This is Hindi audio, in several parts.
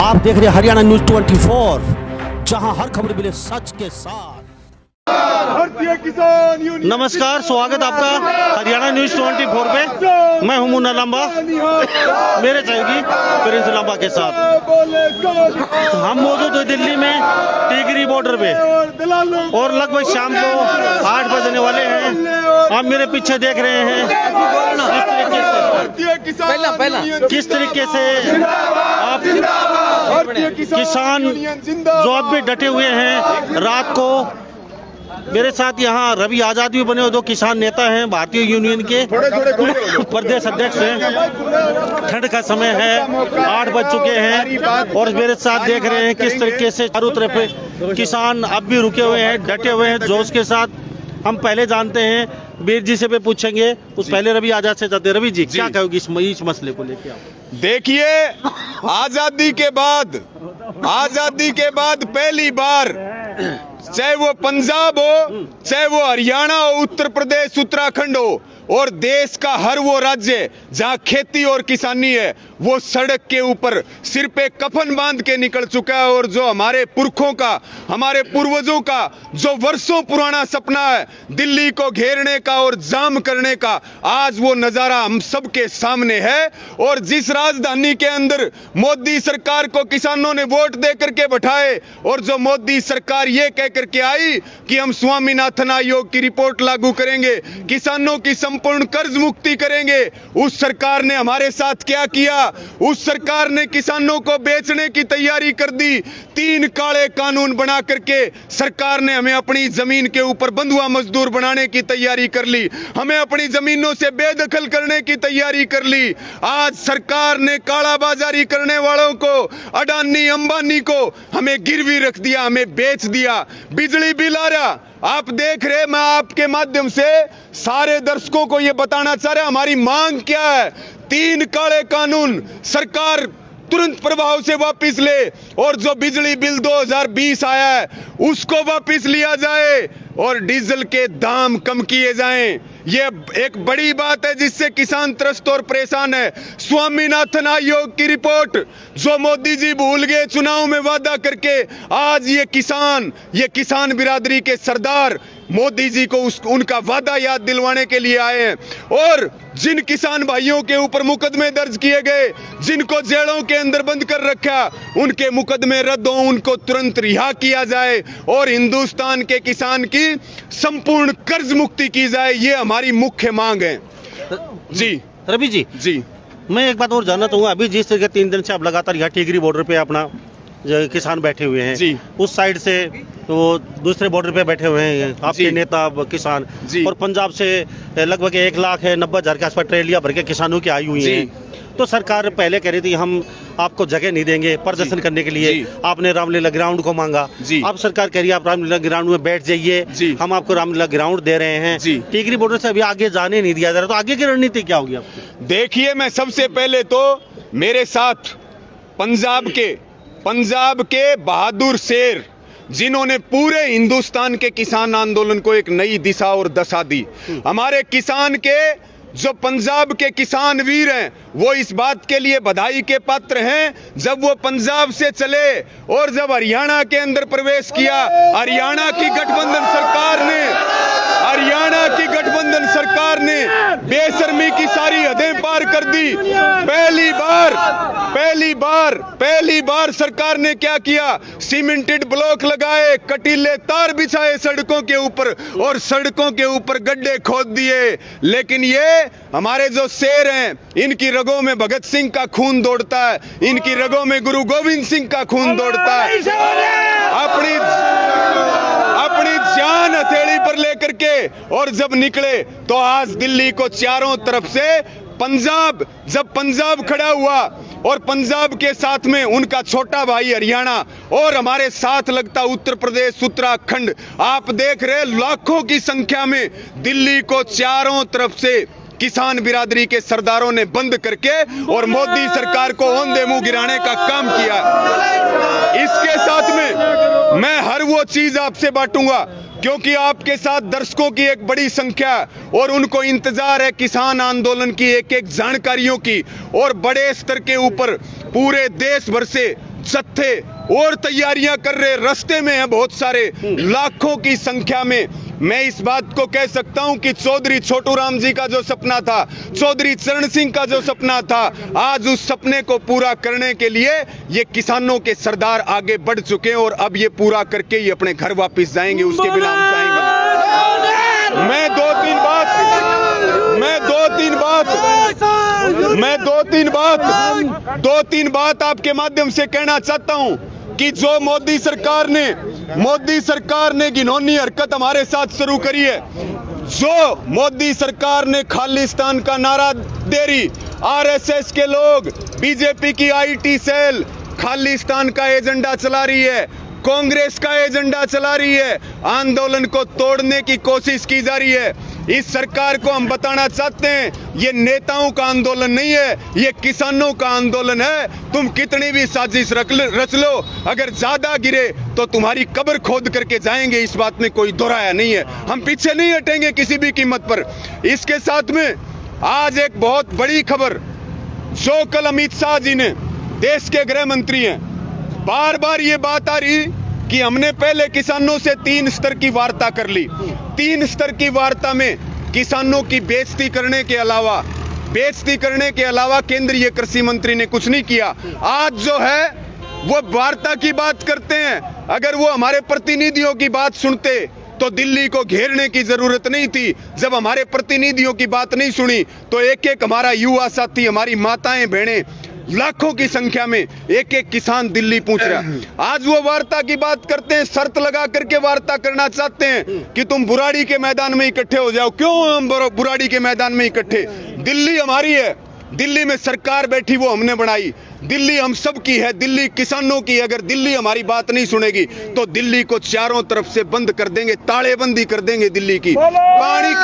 आप देख रहे हैं हरियाणा न्यूज 24, जहां हर खबर मिले सच के साथ। भारतीय किसान यूनियन नमस्कार, स्वागत आपका हरियाणा न्यूज 24 पे। मैं हूं मुन्ना लांबा, मेरे सहयोगी प्रिंस लांबा के साथ। हम मौजूद हैं दिल्ली में टिहरी बॉर्डर पे और लगभग शाम को 8 बजने वाले हैं। आप मेरे पीछे देख रहे हैं किस तरीके से आप किसान जो अब भी डटे हुए हैं। रात को मेरे साथ यहाँ रवि आजाद भी बने हुए, दो किसान नेता हैं, भारतीय यूनियन के प्रदेश अध्यक्ष हैं। ठंड का समय है, 8 बज चुके हैं और मेरे साथ देख रहे हैं किस तरीके से चारों तरफ किसान अब भी रुके हुए हैं, डटे हुए हैं जोश के साथ। हम पहले जानते हैं वीर जी से भी पूछेंगे, उस पहले रवि आजाद से जाते। रवि जी, क्या कहोगे इस मसले को लेकर? देखिए, आजादी के बाद पहली बार, चाहे वो पंजाब हो, चाहे वो हरियाणा हो, उत्तर प्रदेश, उत्तराखंड हो, और देश का हर वो राज्य जहां खेती और किसानी है, वो सड़क के ऊपर सिर पे कफन बांध के निकल चुका है। और जो हमारे पुरखों का, हमारे पूर्वजों का जो वर्षों पुराना सपना है दिल्ली को घेरने का और जाम करने का, आज वो नजारा हम सबके सामने है। और जिस राजधानी के अंदर मोदी सरकार को किसानों ने वोट दे करके बैठाए और जो मोदी सरकार ये कह करके आई कि हम स्वामीनाथन आयोग की रिपोर्ट लागू करेंगे, किसानों की संपूर्ण कर्ज मुक्ति करेंगे, उस सरकार ने हमारे साथ क्या किया? उस सरकार ने किसानों को बेचने की तैयारी कर दी। 3 काले कानून बना करके सरकार ने हमें अपनी जमीन के ऊपर बंधुआ मजदूर बनाने की तैयारी कर ली, हमें अपनी जमीनों से बेदखल करने की तैयारी कर ली। आज सरकार ने काला बाजारी करने वालों को, अडानी अंबानी को हमें गिरवी रख दिया, हमें बेच दिया। बिजली बिल आ रहा, आप देख रहे, मैं आपके माध्यम से सारे दर्शकों को यह बताना चाह रहा, हमारी मांग क्या है? 3 काले कानून सरकार तुरंत प्रभाव से वापस ले और जो बिजली बिल 2020 आया है उसको वापस लिया जाए और डीजल के दाम कम किए जाएं। ये एक बड़ी बात है जिससे किसान त्रस्त और परेशान है। स्वामीनाथन आयोग की रिपोर्ट जो मोदी जी भूल गए चुनाव में वादा करके, आज ये किसान बिरादरी के सरदार मोदी जी को उनका वादा याद दिलवाने के लिए आए हैं। और जिन किसान भाइयों के ऊपर मुकदमे दर्ज किए गए, जिनको जेलों के अंदर बंद कर रखा, उनके मुकदमे रद्द हो, उनको तुरंत रिहा किया जाए और हिंदुस्तान के किसान की संपूर्ण कर्ज मुक्ति की जाए। ये हमारी मुख्य मांग है। जी रवि जी, मैं एक बात और जानना चाहूंगा। अभी जिस तरह 3 दिन से आप लगातार यहाँ टिहरी बॉर्डर पे अपना किसान बैठे हुए हैं जी, उस साइड से तो दूसरे बॉर्डर पे बैठे हुए हैं आपके नेता किसान जी, और पंजाब से लगभग 1,90,000 के आसपास ट्रेलियां भर के किसानों की आई हुई हैं। तो सरकार पहले कह रही थी हम आपको जगह नहीं देंगे प्रदर्शन करने के लिए, आपने रामलीला ग्राउंड को मांगा। अब सरकार कह रही है आप रामलीला ग्राउंड में बैठ जाइए, हम आपको रामलीला ग्राउंड दे रहे हैं। टिहरी बॉर्डर से अभी आगे जाने नहीं दिया जा रहा, तो आगे की रणनीति क्या होगी आपकी? देखिए, मैं सबसे पहले तो मेरे साथ पंजाब के बहादुर शेर, जिन्होंने पूरे हिंदुस्तान के किसान आंदोलन को एक नई दिशा और दशा दी। हमारे किसान के जो पंजाब के किसान वीर हैं, वो इस बात के लिए बधाई के पात्र हैं जब वो पंजाब से चले और जब हरियाणा के अंदर प्रवेश किया, हरियाणा की गठबंधन सरकार ने बेशर्मी की सारी हदें पार कर दी। पहली बार सरकार ने क्या किया? सीमेंटेड ब्लॉक लगाए, कटीले तार बिछाए सड़कों के ऊपर और सड़कों के ऊपर गड्ढे खोद दिए। लेकिन ये हमारे जो शेर हैं, इनकी रगों में भगत सिंह का खून दौड़ता है, इनकी रगों में गुरु गोविंद सिंह का खून दौड़ता है। अपनी जान हथेली पर लेकर के और जब निकले तो आज दिल्ली को चारों तरफ से जब पंजाब खड़ा हुआ और पंजाब के साथ में उनका छोटा भाई हरियाणा और हमारे साथ लगता उत्तर प्रदेश, उत्तराखंड, आप देख रहे लाखों की संख्या में दिल्ली को चारों तरफ से किसान बिरादरी के सरदारों ने बंद करके और मोदी सरकार को औंधे मुंह गिराने का काम किया। इसके साथ में मैं हर वो चीज आपसे बांटूंगा क्योंकि आपके साथ दर्शकों की एक बड़ी संख्या और उनको इंतजार है किसान आंदोलन की एक एक जानकारियों की और बड़े स्तर के ऊपर पूरे देश भर से जत्थे और तैयारियां कर रहे, रास्ते में हैं बहुत सारे, लाखों की संख्या में। मैं इस बात को कह सकता हूं कि चौधरी छोटू राम जी का जो सपना था, चौधरी चरण सिंह का जो सपना था, आज उस सपने को पूरा करने के लिए ये किसानों के सरदार आगे बढ़ चुके हैं और अब ये पूरा करके ही अपने घर वापस जाएंगे, उसके बिना हम जाएंगे। मैं दो तीन बात आपके माध्यम से कहना चाहता हूं कि जो मोदी सरकार ने घिनौनी हरकत हमारे साथ शुरू करी है, जो मोदी सरकार ने खालिस्तान का नारा दे रही, आरएसएस के लोग, बीजेपी की आईटी सेल खालिस्तान का एजेंडा चला रही है, कांग्रेस का एजेंडा चला रही है, आंदोलन को तोड़ने की कोशिश की जा रही है। इस सरकार को हम बताना चाहते हैं, ये नेताओं का आंदोलन नहीं है, ये किसानों का आंदोलन है। तुम कितनी भी साजिश रच लो, अगर ज्यादा गिरे तो तुम्हारी कब्र खोद करके जाएंगे, इस बात में कोई दोहराया नहीं है। हम पीछे नहीं हटेंगे किसी भी कीमत पर। इसके साथ में आज एक बहुत बड़ी खबर, जो कल अमित शाह जी ने, देश के गृह मंत्री हैं, बार बार ये बात आ रही कि हमने पहले किसानों से 3 स्तर की वार्ता कर ली। 3 स्तर की वार्ता में किसानों की बेइज्जती करने के अलावा केंद्रीय कृषि मंत्री ने कुछ नहीं किया। आज जो है वो वार्ता की बात करते हैं। अगर वो हमारे प्रतिनिधियों की बात सुनते तो दिल्ली को घेरने की जरूरत नहीं थी। जब हमारे प्रतिनिधियों की बात नहीं सुनी तो एक एक हमारा युवा साथी, हमारी माताएं बहनें, लाखों की संख्या में एक एक किसान दिल्ली पहुंच रहा। आज वो वार्ता की बात करते हैं, शर्त लगा करके वार्ता करना चाहते हैं कि तुम बुराड़ी के मैदान में इकट्ठे हो जाओ। क्यों हम बुराड़ी के मैदान में इकट्ठे? दिल्ली हमारी है, दिल्ली में सरकार बैठी वो हमने बनाई, दिल्ली हम सब की है, दिल्ली किसानों की। अगर दिल्ली हमारी बात नहीं सुनेगी तो दिल्ली को चारों तरफ से बंद कर देंगे, तालेबंदी कर देंगे दिल्ली की। पानी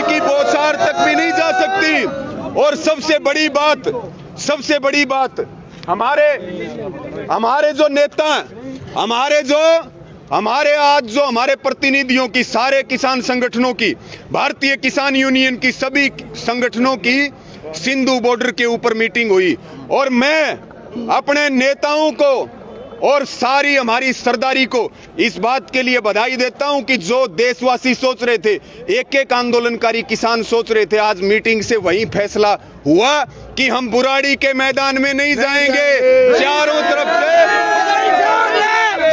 की बौछार तक भी नहीं जा सकती। और सबसे बड़ी बात हमारे जो नेता, हमारे प्रतिनिधियों की, सारे किसान संगठनों की, भारतीय किसान यूनियन की, सभी संगठनों की सिंधु बॉर्डर के ऊपर मीटिंग हुई और मैं अपने नेताओं को और सारी हमारी सरदारी को इस बात के लिए बधाई देता हूं कि जो देशवासी सोच रहे थे, एक एक आंदोलनकारी किसान सोच रहे थे, आज मीटिंग से वही फैसला हुआ कि हम बुराड़ी के मैदान में नहीं जाएंगे।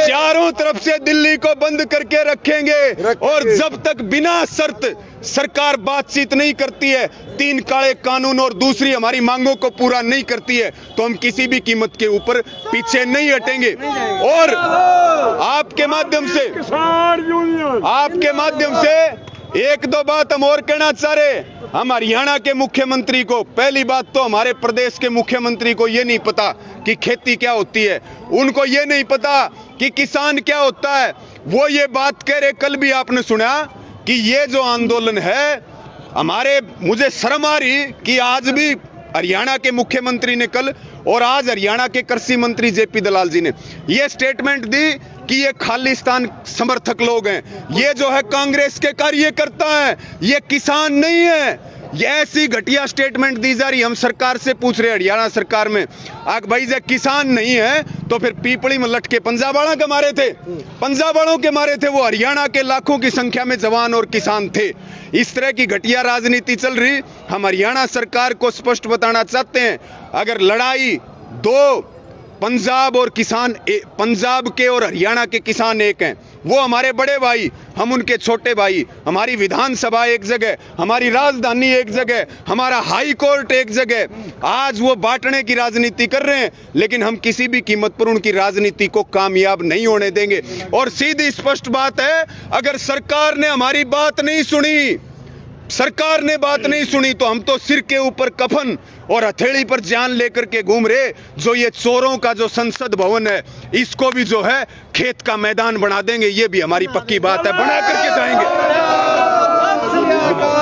चारों तरफ से दिल्ली को बंद करके रखेंगे और जब तक बिना शर्त सरकार बातचीत नहीं करती है, 3 काले कानून और दूसरी हमारी मांगों को पूरा नहीं करती है, तो हम किसी भी कीमत के ऊपर पीछे नहीं हटेंगे। और आपके माध्यम से 1-2 बात हम और कहना चाह रहे। हम हरियाणा के मुख्यमंत्री को, पहली बात तो हमारे प्रदेश के मुख्यमंत्री को ये नहीं पता कि खेती क्या होती है, उनको ये नहीं पता कि किसान क्या होता है। वो ये बात कह रहे, कल भी आपने सुना कि ये जो आंदोलन है मुझे शर्म आ रही कि आज भी हरियाणा के मुख्यमंत्री ने कल और आज हरियाणा के कृषि मंत्री जेपी दलाल जी ने ये स्टेटमेंट दी कि ये खालिस्तान समर्थक लोग हैं, ये जो है कांग्रेस के कार्यकर्ता हैं, ये किसान नहीं है। ये ऐसी घटिया स्टेटमेंट दी जा रही। हम सरकार से पूछ रहे, हरियाणा सरकार में, आग भाई जब किसान नहीं है तो फिर पीपड़ी में लटके पंजाबाड़ा के मारे थे, पंजाबाड़ों के मारे थे, वो हरियाणा के लाखों की संख्या में जवान और किसान थे। इस तरह की घटिया राजनीति चल रही। हम हरियाणा सरकार को स्पष्ट बताना चाहते हैं, अगर लड़ाई दो पंजाब और किसान, पंजाब के और हरियाणा के किसान एक हैं, वो हमारे बड़े भाई, हम उनके छोटे भाई, हमारी विधानसभा एक जगह, हमारी राजधानी एक जगह, हमारा हाई कोर्ट एक जगह। आज वो बांटने की राजनीति कर रहे हैं, लेकिन हम किसी भी कीमत पर उनकी राजनीति को कामयाब नहीं होने देंगे। और सीधी स्पष्ट बात है, अगर सरकार ने हमारी बात नहीं सुनी, तो हम तो सिर के ऊपर कफन और हथेली पर जान लेकर के घूम रहे। जो ये चोरों का जो संसद भवन है, इसको भी जो है खेत का मैदान बना देंगे, ये भी हमारी पक्की बात है, बना करके जाएंगे।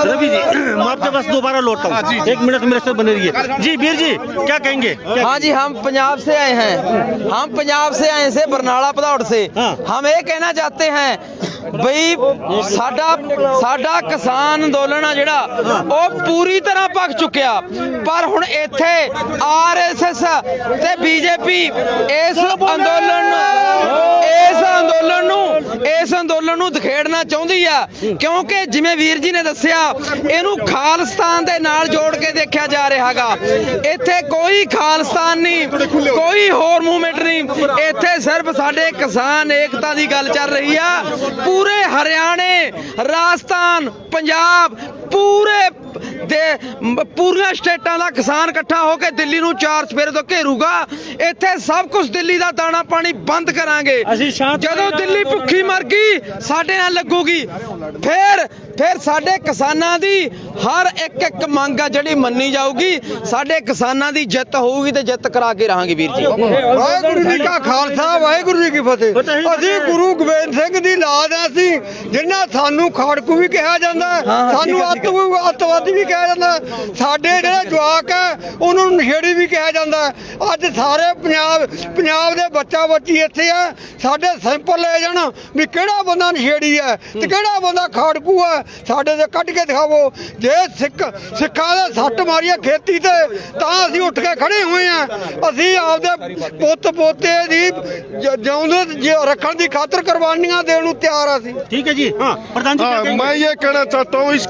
रवि जी, मैं आपके पास दोबारा लौटता हूँ, 1 मिनट मेरे से बने रहिए। जी वीर जी, क्या कहेंगे? हाँ जी, हम पंजाब से आए हैं, से बरनाला भदौड़ से। हम ये कहना चाहते हैं ਬਈ ਸਾਡਾ ਕਿਸਾਨ ਅੰਦੋਲਨ ਆ ਜਿਹੜਾ ਉਹ ਪੂਰੀ ਤਰ੍ਹਾਂ ਭਖ ਚੁੱਕਿਆ, ਪਰ ਹੁਣ ਇੱਥੇ ਆਰਐਸਐਸ ਤੇ ਬੀਜੇਪੀ ਇਸ ਅੰਦੋਲਨ ਨੂੰ ਧਖੇੜਨਾ ਚਾਹੁੰਦੀ ਆ, ਕਿਉਂਕਿ ਜਿਵੇਂ ਵੀਰ ਜੀ ਨੇ ਦੱਸਿਆ ਇਹਨੂੰ ਖਾਲਿਸਤਾਨ ਦੇ ਨਾਲ ਜੋੜ ਕੇ ਦੇਖਿਆ ਜਾ ਰਿਹਾ ਹੈਗਾ। ਇੱਥੇ ਕੋਈ ਖਾਲਿਸਤਾਨ ਨਹੀਂ, ਕੋਈ ਹੋਰ ਮੂਵਮੈਂਟ ਨਹੀਂ, ਇੱਥੇ ਸਿਰਫ ਸਾਡੇ ਕਿਸਾਨ ਏਕਤਾ ਦੀ ਗੱਲ ਚੱਲ ਰਹੀ ਆ। ਪੂਰੇ ਹਰਿਆਣੇ, ਰਾਜਸਥਾਨ, ਪੰਜਾਬ, ਪੂਰੀਆਂ ਸਟੇਟਾਂ ਦਾ ਕਿਸਾਨ ਇਕੱਠਾ ਹੋ ਕੇ ਦਿੱਲੀ ਨੂੰ 4 ਚੁਫੇਰੇ ਤੋਂ ਘੇਰੂਗਾ। ਇੱਥੇ ਸਭ ਕੁਝ ਦਿੱਲੀ ਦਾ ਦਾਣਾ ਪਾਣੀ ਬੰਦ ਕਰਾਂਗੇ। ਜਦੋਂ ਦਿੱਲੀ ਭੁੱਖੀ ਮਰ ਗਈ ਸਾਡੇ ਨਾਲ ਲੱਗੂਗੀ, ਫਿਰ ਸਾਡੇ ਕਿਸਾਨਾਂ ਦੀ ਹਰ ਇੱਕ ਮੰਗ ਆ ਜਿਹੜੀ ਮੰਨੀ ਜਾਊਗੀ। ਸਾਡੇ ਕਿਸਾਨਾਂ ਦੀ ਜਿੱਤ ਹੋਊਗੀ ਤੇ ਜਿੱਤ ਕਰਾ ਕੇ ਰਹਾਂਗੇ ਵੀਰ ਜੀ। ਵਾਹਿਗੁਰੂ ਜੀ ਕਾ ਖਾਲਸਾ, ਵਾਹਿਗੁਰੂ ਜੀ ਕੀ ਫਤਿਹ। ਅਸੀਂ ਗੁਰੂ ਗੋਬਿੰਦ ਸਿੰਘ ਦੀ ਲਾਦ ਆ, ਅਸੀਂ ਜਿਨ੍ਹਾਂ ਸਾਨੂੰ ਖਾੜਕੂ ਵੀ ਕਿਹਾ ਜਾਂਦਾ, ਸਾਨੂੰ ਅੱਤਵਾਦੀ ਵੀ ਕਿਹਾ ਜਾਂਦਾ, ਸਾਡੇ ਜਿਹੜੇ ਜਵਾਕ ਹੈ ਉਹਨਾਂ ਨੂੰ ਨਸ਼ੇੜੀ ਵੀ ਕਿਹਾ ਜਾਂਦਾ। ਅੱਜ ਸਾਰੇ ਪੰਜਾਬ ਦੇ ਬੱਚਾ ਬੱਚੀ ਇੱਥੇ ਆ, ਸਾਡੇ ਸੈਂਪਲ ਲੈ ਜਾਣ ਵੀ ਕਿਹੜਾ ਬੰਦਾ ਨਸ਼ੇੜੀ ਹੈ ਤੇ ਕਿਹੜਾ ਬੰਦਾ ਖਾੜਕੂ ਹੈ, ਸਾਡੇ ਦੇ ਕੱਢ ਕੇ ਦਿਖਾਵੋ। ਜੇ ਸਿੱਖਾਂ ਦੇ ਸੱਟ ਮਾਰੀਏ ਖੇਤੀ ਤੇ ਤਾਂ ਅਸੀਂ ਉੱਠ ਕੇ ਖੜੇ ਹੋਏ ਆ। ਅਸੀਂ ਆਪਦੇ ਪੁੱਤ ਪੋਤੇ ਦੀ ਜਿਉਂਦੇ ਰੱਖਣ ਦੀ ਖਾਤਰ ਕੁਰਬਾਨੀਆਂ ਦੇਣ ਨੂੰ ਤਿਆਰ ਆ। ਅਸੀਂ ठीक है जी। हाँ प्रधान जी, क्या कहेंगे? मैं ये कहना चाहता हूँ, इस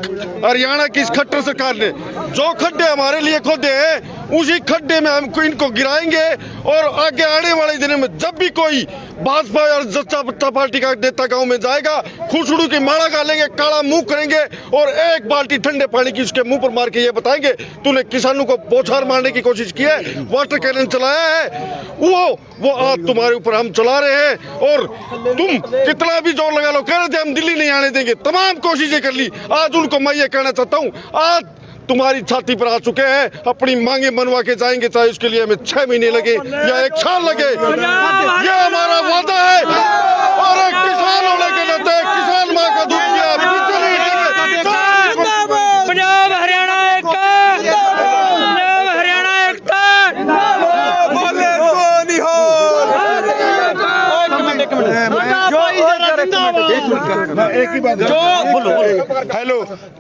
हरियाणा की इस खट्टर सरकार ने जो खड्डे हमारे लिए खोदे हैं उसी खड्डे में हमको इनको गिराएंगे। और आगे आने वाले दिनों में जब भी कोई भाजपा और जनता पार्टी का नेता गांव में जाएगा, खुशड़ू की माला गालेंगे, काला मुंह करेंगे और एक बाल्टी ठंडे पानी की उसके मुंह पर मार के ये बताएंगे तूने किसानों को बौछार मारने की कोशिश की है, वाटर कैनन चलाया है, वो आज तुम्हारे ऊपर हम चला रहे हैं। और तुम कितना भी जोर लगा लो, कह रहे थे हम दिल्ली नहीं आने देंगे, तमाम कोशिशें कर ली। आज उनको मैं ये कहना चाहता हूँ, आज तुम्हारी छाती पर आ चुके हैं, अपनी मांगे मनवा के जाएंगे, चाहे उसके लिए हमें 6 महीने लगे या 1 साल लगे। ये हमारा वादा है। और एक किसान होने के नाते किसान माँ का दूध पिया, पीछे नहीं हटेंगे। पंजाब हरियाणा एकता, पंजाब हरियाणा एकता। बोले तो नहीं हो। ਹੈਲੋ,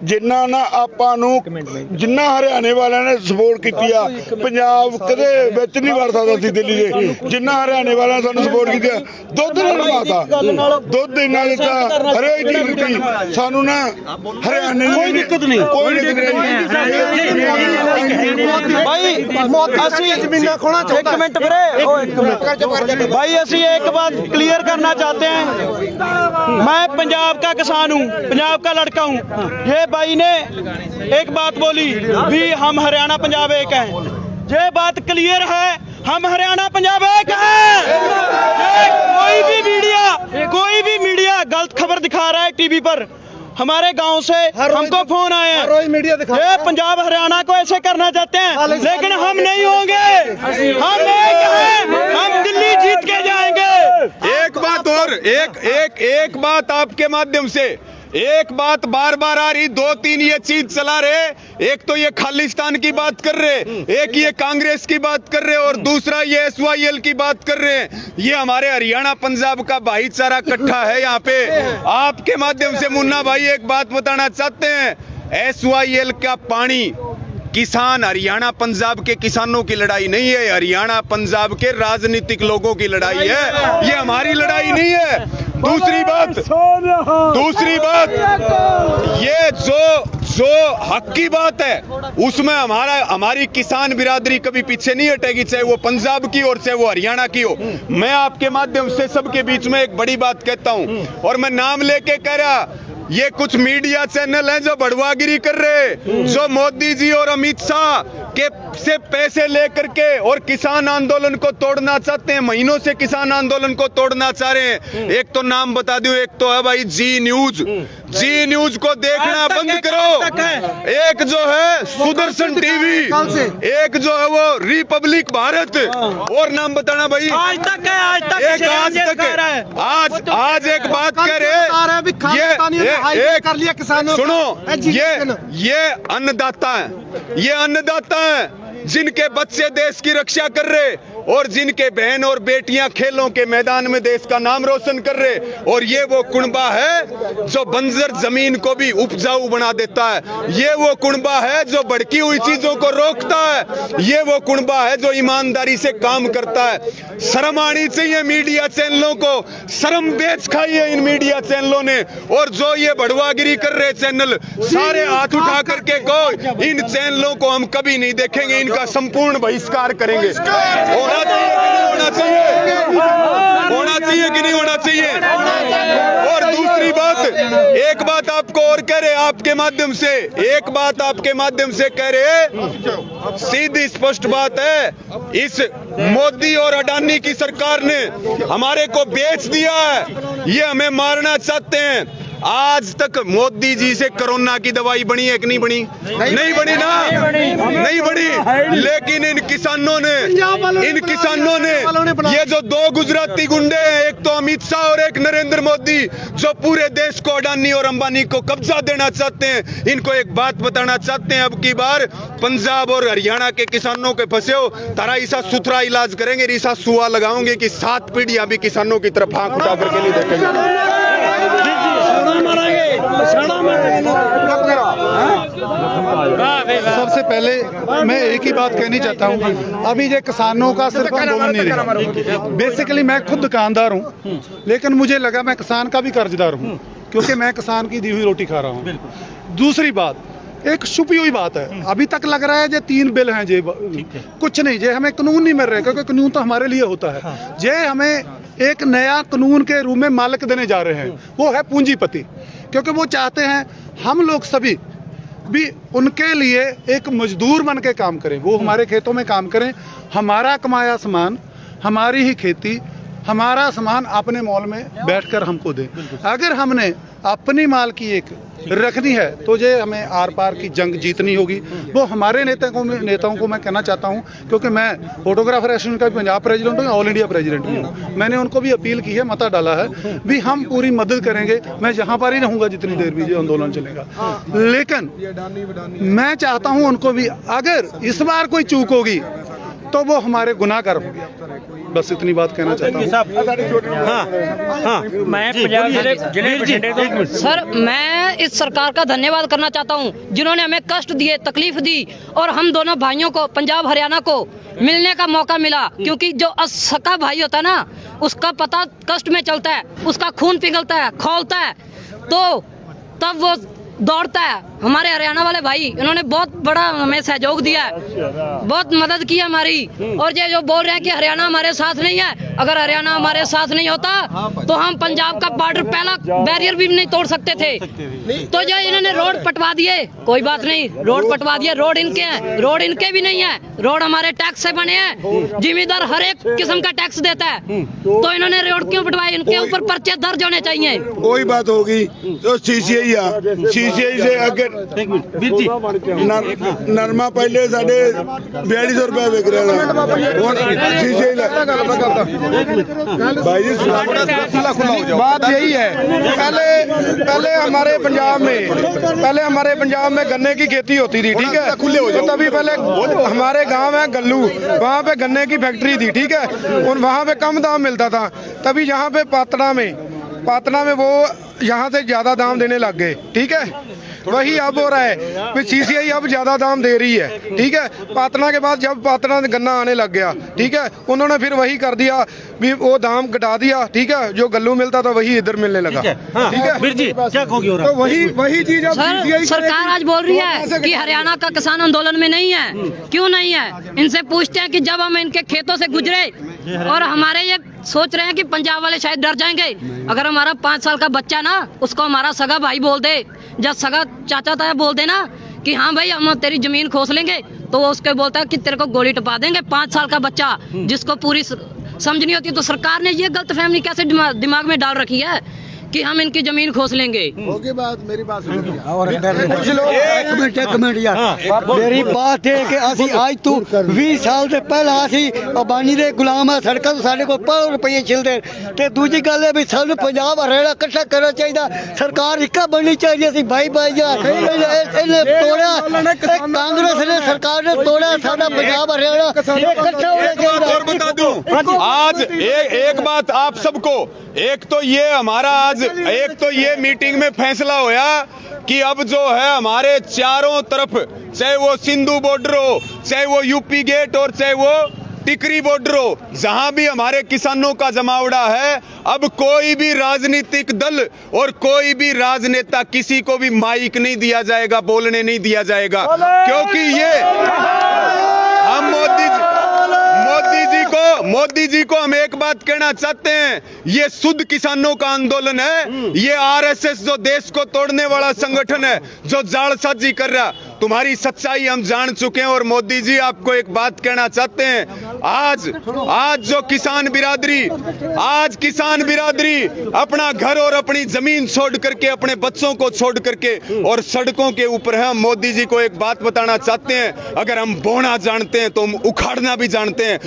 ਜਿੰਨਾ ਨਾ ਆਪਾਂ ਨੂੰ ਜਿੰਨਾ ਹਰਿਆਣੇ ਵਾਲਿਆਂ ਨੇ ਸਪੋਰਟ ਕੀਤੀ ਆ, ਪੰਜਾਬ ਕਦੇ ਵਿੱਚ ਨਹੀਂ ਵੜ ਸਕਦਾ ਸੀ ਦਿੱਲੀ ਦੇ। ਜਿੰਨਾ ਹਰਿਆਣੇ ਵਾਲਿਆਂ ਨੇ ਸਾਨੂੰ ਸਪੋਰਟ ਕੀਤੀ ਆ, ਦੁੱਧ ਨੇ ਲਵਾਤਾ, ਦੁੱਧ ਇਹਨਾਂ ਨੇ ਤਾਂ ਹਰੇਕ ਚੀਜ਼ ਦਿੱਤੀ ਸਾਨੂੰ ਨਾ। ਹਰਿਆਣੇ ਦੀ कोई दिक्कत नहीं, ਕੋਈ ਦਿੱਕਤ ਨਹੀਂ। ਭਾਈ ਅਸੀਂ ਜ਼ਮੀਨਾਂ ਖੋਣਾ ਚਾਹੁੰਦਾ। ਇੱਕ ਮਿੰਟ ਵੀਰੇ, भाई ਅਸੀਂ एक बात क्लियर करना चाहते हैं। मैं पंजाब का किसान हूँ, पंजाब का लड़का हूँ। ये भाई ने एक बात बोली भी हम हरियाणा पंजाब एक हैं, ये बात क्लियर है, हम हरियाणा पंजाब एक हैं। कोई भी मीडिया गलत खबर दिखा रहा है टीवी पर, हमारे गांव से हमको फोन आए हैं, ये पंजाब हरियाणा को ऐसे करना चाहते हैं, लेकिन हम नहीं होंगे, हम एक हैं, हम दिल्ली जीत के जाएंगे। एक बात और, एक बात आपके माध्यम से, एक बात बार बार आ रही, 2-3 ये चीज चला रहे। एक तो ये खालिस्तान की बात कर रहे, एक ये कांग्रेस की बात कर रहे और दूसरा ये SYL की बात कर रहे हैं। ये हमारे हरियाणा पंजाब का भाईचारा इकट्ठा है यहाँ पे। आपके माध्यम से मुन्ना भाई एक बात बताना चाहते हैं, SYL का पानी किसान, हरियाणा पंजाब के किसानों की लड़ाई नहीं है, हरियाणा पंजाब के राजनीतिक लोगों की लड़ाई है, ये हमारी लड़ाई नहीं है। दूसरी बात, ये जो हक की बात है उसमें हमारी किसान बिरादरी कभी पीछे नहीं हटेगी, चाहे वो पंजाब की और चाहे वो हरियाणा की हो। मैं आपके माध्यम से सबके बीच में एक बड़ी बात कहता हूं, और मैं नाम लेके कह रहा, ये कुछ मीडिया चैनल हैं जो बड़वागिरी कर रहे, जो मोदी जी और अमित शाह के से पैसे लेकर के और किसान आंदोलन को तोड़ना चाहते हैं, महीनों से किसान आंदोलन को तोड़ना चाह रहे हैं। एक तो नाम बता दूं, एक तो है भाई जी न्यूज को देखना बंद करो, एक जो है सुदर्शन टीवी, एक जो है वो रिपब्लिक भारत, और नाम बताना भाई, आज तक आज एक बात कह रहे, ये कर लिया किसानों, सुनो, ये अन्नदाता हैं, जिनके बच्चे देश की रक्षा कर रहे, और जिनके बहन और बेटियां खेलों के मैदान में देश का नाम रोशन कर रहे, और ये वो कुनबा है जो बंजर जमीन को भी उपजाऊ बना देता है, ये वो कुनबा है जो भड़की हुई चीजों को रोकता है, ये वो कुनबा है जो ईमानदारी से काम करता है। शर्म आनी चाहिए मीडिया चैनलों को, शर्म बेच खाई है इन मीडिया चैनलों ने। और जो ये बढ़वागिरी कर रहे चैनल, सारे हाथ उठा करके कहो इन चैनलों को हम कभी नहीं देखेंगे, इनका संपूर्ण बहिष्कार करेंगे। होना चाहिए कि नहीं होना चाहिए? और दूसरी बात, एक बात आपको और कह रहे, आपके माध्यम से एक बात आपके माध्यम से कह रहे, सीधी स्पष्ट बात है, इस मोदी और अडानी की सरकार ने हमारे को बेच दिया है, ये हमें मारना चाहते हैं। आज तक मोदी जी से कोरोना की दवाई बनी है कि नहीं बनी? नहीं बनी ना, नहीं बनी। लेकिन इन किसानों ने ये जो दो गुजराती गुंडे हैं, एक तो अमित शाह और एक नरेंद्र मोदी, जो पूरे देश को अडानी और अंबानी को कब्जा देना चाहते हैं, इनको एक बात बताना चाहते हैं, अब की बार पंजाब और हरियाणा के किसानों के फंसे हो, तारा ऐसा सुथरा इलाज करेंगे, ऐसा सुआ लगाओगे कि 7 पीढ़ियां भी किसानों की तरफ आंख उठा करके नहीं देखेंगे। सबसे पहले मैं एक ही बात कहनी चाहता हूँ, अभी ये किसानों का सिर्फ आंदोलन नहीं रहा। बेसिकली मैं खुद दुकानदार हूँ, लेकिन मुझे लगा मैं किसान का भी कर्जदार हूँ, क्योंकि मैं किसान की दी हुई रोटी खा रहा हूँ। दूसरी बात, एक छुपी हुई बात है, अभी तक लग रहा है जे 3 बिल हैं, जे कुछ नहीं, जे हमें कानून नहीं मिल रहे, क्योंकि कानून तो हमारे लिए होता है। जे हमें एक नया कानून के रूप में मालिक देने जा रहे हैं, वो है पूंजीपति, क्योंकि वो चाहते हैं हम लोग सभी भी उनके लिए एक मजदूर बन के काम करें, वो हमारे खेतों में काम करें, हमारा कमाया सामान, हमारी ही खेती, हमारा सामान अपने मॉल में बैठकर हमको दे। अगर हमने अपनी माल की एक रखनी है तो ये हमें आर पार की जंग जीतनी होगी। वो हमारे नेताओं को मैं कहना चाहता हूं, क्योंकि मैं फोटोग्राफर एसोसिएशन का भी पंजाब प्रेसिडेंट हूं, ऑल इंडिया प्रेसिडेंट भी हूं। मैंने उनको भी अपील की है, मता डाला है भी हम पूरी मदद करेंगे। मैं जहां पर ही रहूंगा जितनी देर भी ये आंदोलन चलेगा, लेकिन मैं चाहता हूं उनको भी, अगर इस बार कोई चूक होगी तो वो हमारे गुनाहगार हो गया। बस इतनी बात कहना चाहता हूँ। सर, मैं इस सरकार का धन्यवाद करना चाहता हूँ जिन्होंने हमें कष्ट दिए, तकलीफ दी, और हम दोनों भाइयों को, पंजाब हरियाणा को मिलने का मौका मिला। क्योंकि जो असका भाई होता है ना, उसका पता कष्ट में चलता है, उसका खून पिघलता है, खौलता है, तो तब वो दौड़ता है। हमारे हरियाणा वाले भाई, इन्होंने बहुत बड़ा हमें सहयोग दिया है, बहुत मदद की हमारी। और ये जो बोल रहे हैं कि हरियाणा हमारे साथ नहीं है, अगर हरियाणा हमारे साथ नहीं होता तो हम पंजाब का बॉर्डर, पहला बैरियर भी नहीं तोड़ सकते थे। तो जो इन्होंने रोड पटवा दिए, कोई बात नहीं, रोड पटवा दिए, रोड इनके हैं, रोड इनके भी नहीं है, रोड हमारे टैक्स से बने हैं। जिम्मेदार हर एक किस्म का टैक्स देता है, तो इन्होंने रोड क्यों पटवाए? इनके ऊपर पर्चे दर्ज होने चाहिए। कोई बात होगी तो सीसीआई से अगर नरमा पहले 4250 रुपए बिक रहा था, बात यही है। पहले हमारे पंजाब में गन्ने की खेती होती थी, ठीक है, तो तभी पहले हमारे गांव है गल्लू, वहाँ पे गन्ने की फैक्ट्री थी, ठीक है, और वहाँ पे कम दाम मिलता था। तभी यहाँ पे पातना में वो यहाँ से ज्यादा दाम देने लग गए, ठीक है। वही अब हो रहा है, सीसीआई अब ज्यादा दाम दे रही है, ठीक है। पातना के बाद जब पातना गन्ना आने लग गया, ठीक है, उन्होंने फिर वही कर दिया भी वो दाम घटा दिया, ठीक है, जो गल्लू मिलता था वही इधर मिलने लगा, ठीक है। बीर जी, क्या कहोगे? तो वही चीज अब सरकार आज बोल रही है कि हरियाणा का किसान आंदोलन में नहीं है। क्यों नहीं है? इनसे पूछते हैं कि जब हम इनके खेतों से गुजरे, और हमारे ये सोच रहे हैं कि पंजाब वाले शायद डर जाएंगे। अगर हमारा 5 साल का बच्चा ना, उसको हमारा सगा भाई बोल दे, जब सगा चाचा ताया बोल देना कि हाँ भाई हम तेरी जमीन खोस लेंगे, तो वो उसके बोलता है कि तेरे को गोली टपा देंगे। 5 साल का बच्चा जिसको पूरी समझ नहीं होती, तो सरकार ने ये गलतफहमी कैसे दिमाग में डाल रखी है कि हम इनकी जमीन खोस लेंगे? होगी बात, मेरी बात सुनिए। एक मिनट यार, मेरी बात है कि असि आज तू 20 साल से पहला असि अबानी दे गुलाम है, सड़कों साढ़े को पर रुपये छिलते। ते दूजी गल है भी सानू पंजाब हरियाणा इकट्ठा करना चाहिए, सरकार इक्का बननी चाहिए। असि भाई यार इन्हें तोड़ा, कांग्रेस ने सरकार ने तोड़ा साडा पंजाब हरियाणा इकट्ठा होना चाहिए। आज एक बात आप सबको, एक तो ये मीटिंग में फैसला होया कि अब जो है हमारे चारों तरफ, चाहे वो सिंधु बॉर्डर हो, चाहे वो यूपी गेट और चाहे वो टिकरी बॉर्डर हो, जहां भी हमारे किसानों का जमावड़ा है, अब कोई भी राजनीतिक दल और कोई भी राजनेता किसी को भी माइक नहीं दिया जाएगा, बोलने नहीं दिया जाएगा, क्योंकि ये हम मोदी जी को हम एक बात कहना चाहते हैं, ये शुद्ध किसानों का आंदोलन है। ये आरएसएस जो देश को तोड़ने वाला संगठन है, जो जालसाजी कर रहा, तुम्हारी सच्चाई हम जान चुके हैं। और मोदी जी आपको एक बात कहना चाहते हैं, आज जो किसान बिरादरी अपना घर और अपनी जमीन छोड़ करके, अपने बच्चों को छोड़ करके और सड़कों के ऊपर है, हम मोदी जी को एक बात बताना चाहते हैं, अगर हम बोना जानते हैं तो हम उखाड़ना भी जानते हैं।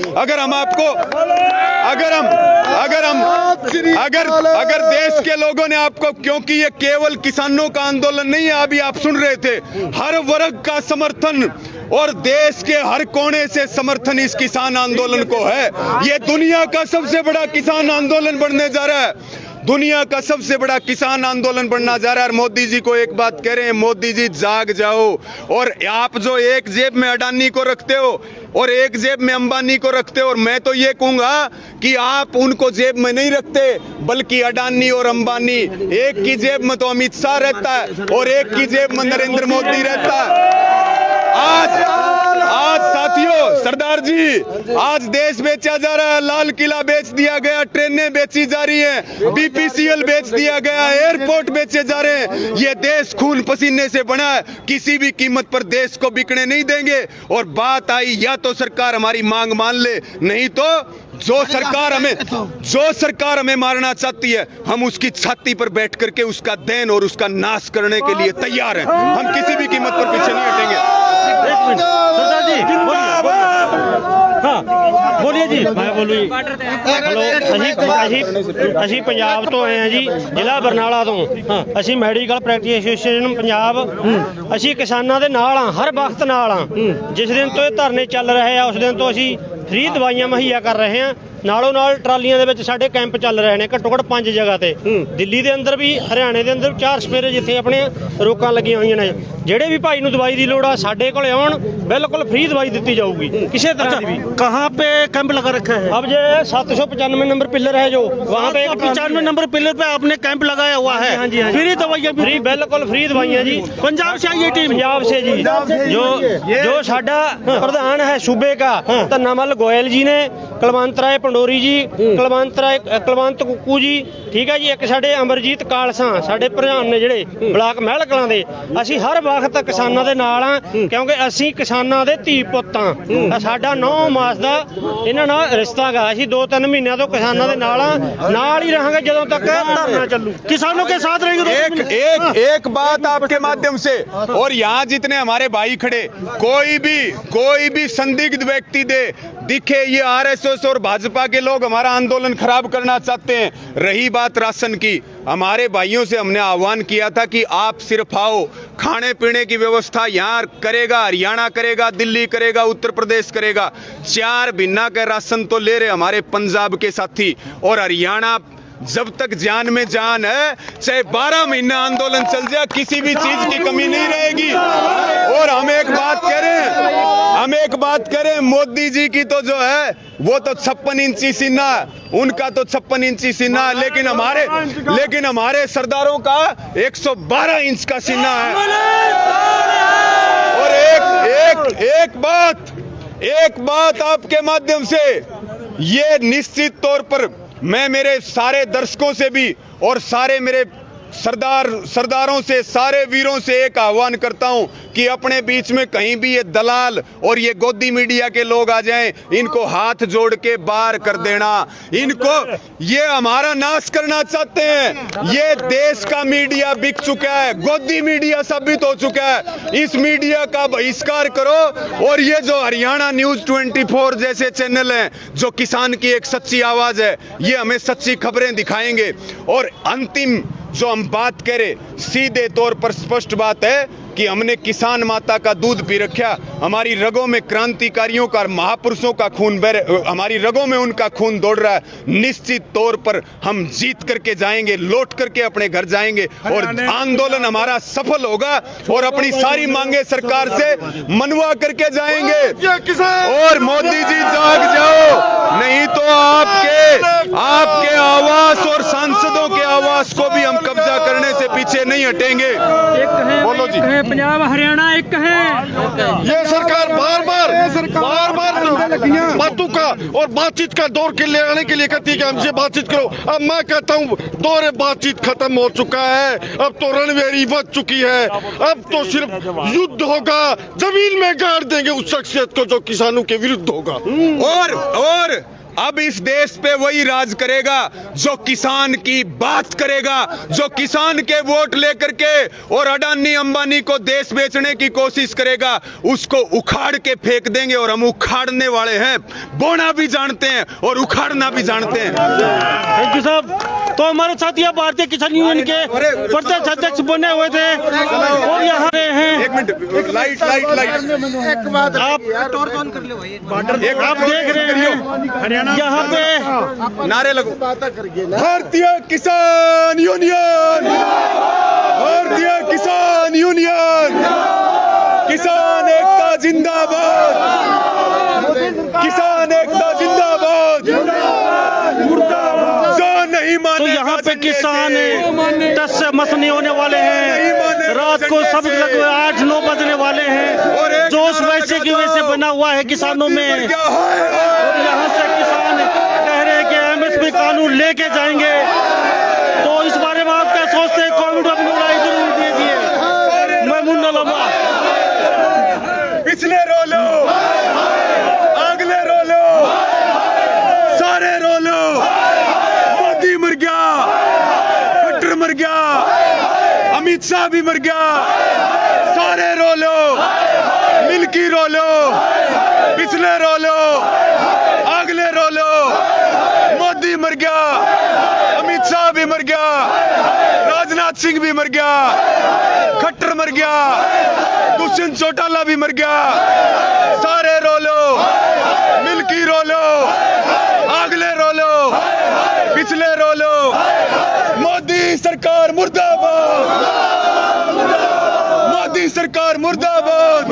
अगर देश के लोगों ने आपको, क्योंकि ये केवल किसानों का आंदोलन नहीं है, अभी आप सुन रहे थे, हर वर्ग का समर्थन और देश के हर कोने से समर्थन इस किसान आंदोलन को है। ये दुनिया का सबसे बड़ा किसान आंदोलन बनने जा रहा है, दुनिया का सबसे बड़ा किसान आंदोलन बनना जा रहा है। और मोदी जी को एक बात कह रहे हैं, मोदी जी जाग जाओ। और आप जो एक जेब में अडानी को रखते हो और एक जेब में अंबानी को रखते हो, और मैं तो ये कहूंगा कि आप उनको जेब में नहीं रखते, बल्कि अडानी और अंबानी, एक की जेब में तो अमित शाह रहता है और एक की जेब में नरेंद्र मोदी रहता है। आज साथियों, सरदार जी, आज देश बेचा जा रहा है, लाल किला बेच दिया गया, ट्रेनें बेची जा रही हैं, बीपीसीएल बेच दिया गया, एयरपोर्ट बेचे जा रहे हैं। ये देश खून पसीने से बना है, किसी भी कीमत पर देश को बिकने नहीं देंगे। और बात आई, या तो सरकार हमारी मांग मान ले, नहीं तो जो सरकार हमें मारना चाहती है, हम उसकी छाती पर बैठ करके उसका देन और उसका नाश करने के लिए तैयार हैं। हम किसी भी कीमत पर पीछे नहीं हटेंगे। सरदार जी बोलिए जी। मैं बोलूँ ਅਸੀਂ ਪੰਜਾਬ ਤੋਂ ਆਏ ਹਾਂ ਜੀ, ਜ਼ਿਲ੍ਹਾ ਬਰਨਾਲਾ ਤੋਂ। ਅਸੀਂ ਮੈਡੀਕਲ ਪ੍ਰੈਕਟਿਸ ਐਸੋਸੀਏਸ਼ਨ ਪੰਜਾਬ, ਅਸੀਂ ਕਿਸਾਨਾਂ ਦੇ ਨਾਲ ਹਾਂ, ਹਰ ਵਕਤ ਨਾਲ ਹਾਂ। ਜਿਸ ਦਿਨ ਤੋਂ ਇਹ ਧਰਨੇ ਚੱਲ ਰਹੇ ਆ, ਉਸ ਦਿਨ ਤੋਂ ਅਸੀਂ ਫ੍ਰੀ ਦਵਾਈਆਂ ਮੁਹੱਈਆ ਕਰ ਰਹੇ ਹਾਂ। ਨਾਲੋਂ ਨਾਲ ਟਰਾਲੀਆਂ ਦੇ ਵਿੱਚ ਸਾਡੇ ਕੈਂਪ ਚੱਲ ਰਹੇ ਨੇ, ਘੱਟੋ ਘੱਟ 5 ਜਗ੍ਹਾ ਤੇ, ਦਿੱਲੀ ਦੇ ਅੰਦਰ ਵੀ, ਹਰਿਆਣੇ ਦੇ ਅੰਦਰ 4 ਸਪੇਰੇ ਜਿੱਥੇ ਆਪਣੇ ਰੋਕਾਂ ਲੱਗੀਆਂ ਹੋਈਆਂ ਨੇ। ਜਿਹੜੇ ਵੀ ਭਾਈ ਨੂੰ ਦਵਾਈ ਦੀ ਲੋੜ ਆ, ਸਾਡੇ ਕੋਲ ਆਉਣ, ਬਿਲकुल फ्री दवाई दी जाऊगी किसी तरह की भी। कहाँ पे कैंप लगा रखा है? अब जो 795 नंबर पिलर है, जो वहाँ पे 95 नंबर पिलर पे आपने कैंप लगाया हुआ है। हाँ जी, फ्री दवाइयाँ, फ्री, बिल्कुल फ्री दवाइयाँ जी। पंजाब से आई है टीम? पंजाब से जी। जो साडा प्रधान है सूबे का, धन्नामल गोयल जी ने, कुलवंत राय पंडोरी जी, कुलवंत कुक्कू जी, ठीक है जी। एक साडे अमरजीत कालसा साडे प्रधान ने ਜਿਹੜੇ ਬਲਾਕ ਮਹਿਲ ਕਲਾਂ ਦੇ। ਅਸੀਂ ਹਰ ਵਕਤ ਕਿਸਾਨਾਂ ਦੇ ਨਾਲ ਆ, ਕਿਉਂਕਿ ਅਸੀਂ ਕਿਸਾਨਾਂ ਦੇ ਧੀ ਪੁੱਤਾਂ। ਸਾਡਾ 9 ਮਾਸ ਦਾ ਇਹਨਾਂ ਨਾਲ ਰਿਸ਼ਤਾ ਗਾ। ਅਸੀਂ 2-3 ਮਹੀਨਿਆਂ ਤੋਂ ਕਿਸਾਨਾਂ ਦੇ ਨਾਲ ਆ, ਨਾਲ ਹੀ ਰਹਾਂਗੇ ਜਦੋਂ ਤੱਕ ਧਰਨਾ ਚੱਲੂ। किसानों के साथ रहेंगे। एक बात आपके माध्यम से, और यहाँ जितने हमारे भाई खड़े, कोई भी संदिग्ध व्यक्ति दिखे, ये आरएसएस और भाजपा के लोग हमारा आंदोलन खराब करना चाहते हैं। रही बात राशन की, हमारे भाइयों से हमने आह्वान किया था कि आप सिर्फ आओ, खाने पीने की व्यवस्था यहाँ करेगा, हरियाणा करेगा, दिल्ली करेगा, उत्तर प्रदेश करेगा। 4 महीना का राशन तो ले रहे हमारे पंजाब के साथी, और हरियाणा जब तक जान में जान है, चाहे 12 महीना आंदोलन चल जाए, किसी भी चीज की कमी नहीं रहेगी। और हम एक बात करें, मोदी जी की तो जो है वो तो 56 इंची सीना, उनका तो 56 इंची सीना, लेकिन हमारे सरदारों का 112 इंच का सीना है। और एक बात आपके माध्यम से, ये निश्चित तौर पर मैं मेरे सारे दर्शकों से भी और सारे मेरे सरदारों से, सारे वीरों से एक आह्वान करता हूं कि अपने बीच में कहीं भी ये दलाल और ये गोदी मीडिया के लोग आ जाएं, इनको हाथ जोड़ के बाहर कर देना। इनको, ये हमारा नाश करना चाहते हैं। ये देश का मीडिया बिक चुका है, गोदी मीडिया साबित हो चुका है। इस मीडिया का बहिष्कार करो। और ये जो हरियाणा न्यूज 24 जैसे चैनल हैं, जो किसान की एक सच्ची आवाज है, ये हमें सच्ची खबरें दिखाएंगे। और अंतिम जो हम बात करें, सीधे तौर पर स्पष्ट बात है, कि हमने किसान माता का दूध पी रखा, हमारी रगों में क्रांतिकारियों का, महापुरुषों का खून हमारी रगों में उनका खून दौड़ रहा है। निश्चित तौर पर हम जीत करके जाएंगे, लौट करके अपने घर जाएंगे और आंदोलन हमारा सफल होगा और अपनी सारी मांगे सरकार से मनवा करके जाएंगे। और मोदी जी जाग जाओ, नहीं तो आपके आवास और सांसदों के आवास को भी हम कब्जा करने से पीछे नहीं हटेंगे। बोलो जी। पंजाब हरियाणा एक है। ये सरकार बार बार बातों का और बातचीत का दौर के ले आने के लिए कहती है कि हमसे बातचीत करो। अब मैं कहता हूँ दौरे बातचीत खत्म हो चुका है, अब तो रणवेरी बच चुकी है, अब तो सिर्फ युद्ध होगा, जमीन में गाड़ देंगे उस शख्सियत को जो किसानों के विरुद्ध होगा। और अब इस देश पे वही राज करेगा जो किसान की बात करेगा, जो किसान के वोट लेकर के और अडानी अंबानी को देश बेचने की कोशिश करेगा, उसको उखाड़ के फेंक देंगे। और हम उखाड़ने वाले हैं, बोना भी जानते हैं और उखाड़ना भी जानते हैं। थैंक यू साहब। तो हमारे साथ यह भारतीय किसान यूनियन के प्रदेश अध्यक्ष बने हुए थे और यहाँ हैं। एक मिनट, लाइट आप देख रहे हैं यहाँ पे नारे लगो। भारतीय किसान यूनियन, भारतीय किसान यूनियन, किसान एकता जिंदाबाद, किसान एकता जिंदाबाद, जो नहीं माने। तो यहाँ पे किसान 10 से मस नहीं होने वाले हैं, रात को सब लगभग 8-9 बजने वाले हैं। जोश वैसे की वैसे बना हुआ है किसानों में। और यहाँ से किसान कह रहे हैं कि एमएसपी कानून लेके जाएंगे। तो इस बारे में आप क्या सोचते हैं? कमेंट अपनी राय जरूर दीजिए। मैं मुन्ना लंबा। पिछले रो लो, अगले रो लो, सारे रो लो। मोदी मर गया, खट्टर मर गया, अमित शाह भी मर गया, सारे रो लो, मिल्की रो लो, पिछले रो लो, अगले रो लो। मोदी मर गया, अमित शाह भी मर गया, राजनाथ सिंह भी मर गया, खट्टर मर गया, दुष्यंत चौटाला भी मर गया, सारे रो लो, मिल्की रो लो, अगले रो लो, पिछले रो लो। मोदी सरकार मुर्दाबाद, मोदी सरकार मुर्दाबाद।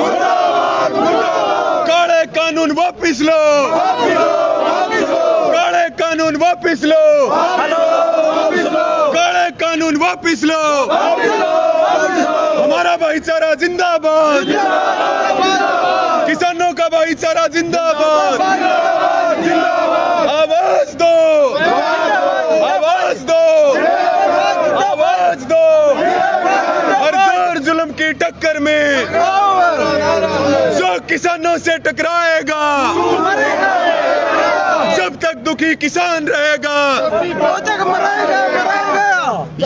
काले कानून वापिस लो, काले कानून वापिस लो, काले कानून वापिस लो। हमारा भाईचारा जिंदाबाद, किसानों का भाईचारा जिंदाबाद। आवाज दो, आवाज दो, आवाज दो। हर जोर जुल्म की टक्कर में जो किसानों से टकराएगा, जब तक दुखी किसान रहेगा।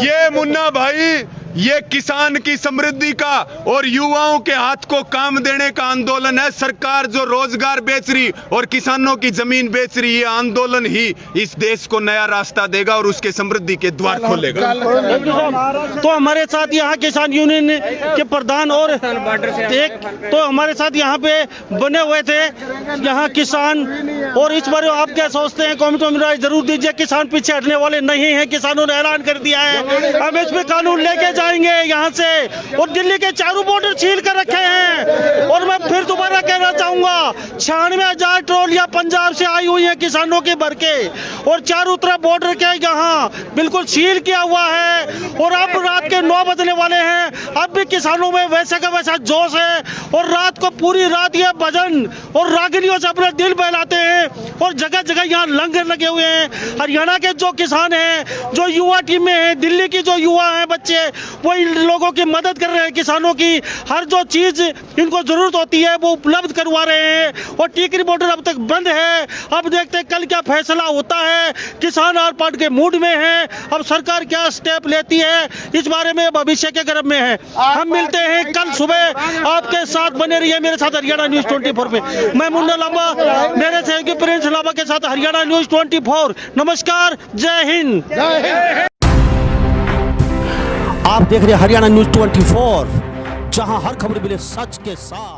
ये मुन्ना भाई, ये किसान की समृद्धि का और युवाओं के हाथ को काम देने का आंदोलन है। सरकार जो रोजगार बेच रही और किसानों की जमीन बेच रही, ये आंदोलन ही इस देश को नया रास्ता देगा और उसके समृद्धि के द्वार खोलेगा। तो हमारे साथ यहाँ किसान यूनियन के प्रधान और एक तो हमारे साथ यहाँ पे बने हुए थे यहाँ किसान। और इस बारे में आप क्या सोचते हैं? कमेंट में राय जरूर दीजिए। किसान पीछे हटने वाले नहीं हैं, किसानों ने ऐलान कर दिया है हम इस पे कानून लेके जाएंगे यहाँ से। और दिल्ली के चारों बॉर्डर सील कर रखे हैं। और मैं फिर दोबारा कहना चाहूंगा, 96,000 ट्रॉलियां पंजाब से आई हुई हैं किसानों के भर के, और चारों तरफ बॉर्डर के यहाँ बिल्कुल सील किया हुआ है। और अब रात के 9 बजने वाले हैं, अब भी किसानों में वैसे का वैसा जोश है। और रात को पूरी रात ये भजन और रागिनियों से अपना दिल बहलाते हैं। और जगह जगह यहाँ लंगर लगे हुए हैं। हरियाणा के जो किसान हैं, जो युवा टीम में है, दिल्ली की जो युवा है बच्चे, वो इन लोगों की मदद कर रहे हैं। किसानों की हर जो चीज इनको जरूरत होती है वो उपलब्ध करवा रहे हैं। और टिकरी बॉर्डर अब तक बंद है। अब देखते हैं कल क्या फैसला होता है। किसान आर पार के मूड में है। अब सरकार क्या स्टेप लेती है इस बारे में भविष्य के गर्भ में है। हम मिलते हैं कल सुबह। आपके साथ बने रहिए मेरे साथ हरियाणा न्यूज 24 पे। मैं मुन्ना लांबा, मेरे सहयोगी प्रिंस लांबा के साथ हरियाणा न्यूज 24। नमस्कार, जय हिंद। आप देख रहे हैं हरियाणा न्यूज 24। जहां हर खबर मिले सच के साथ।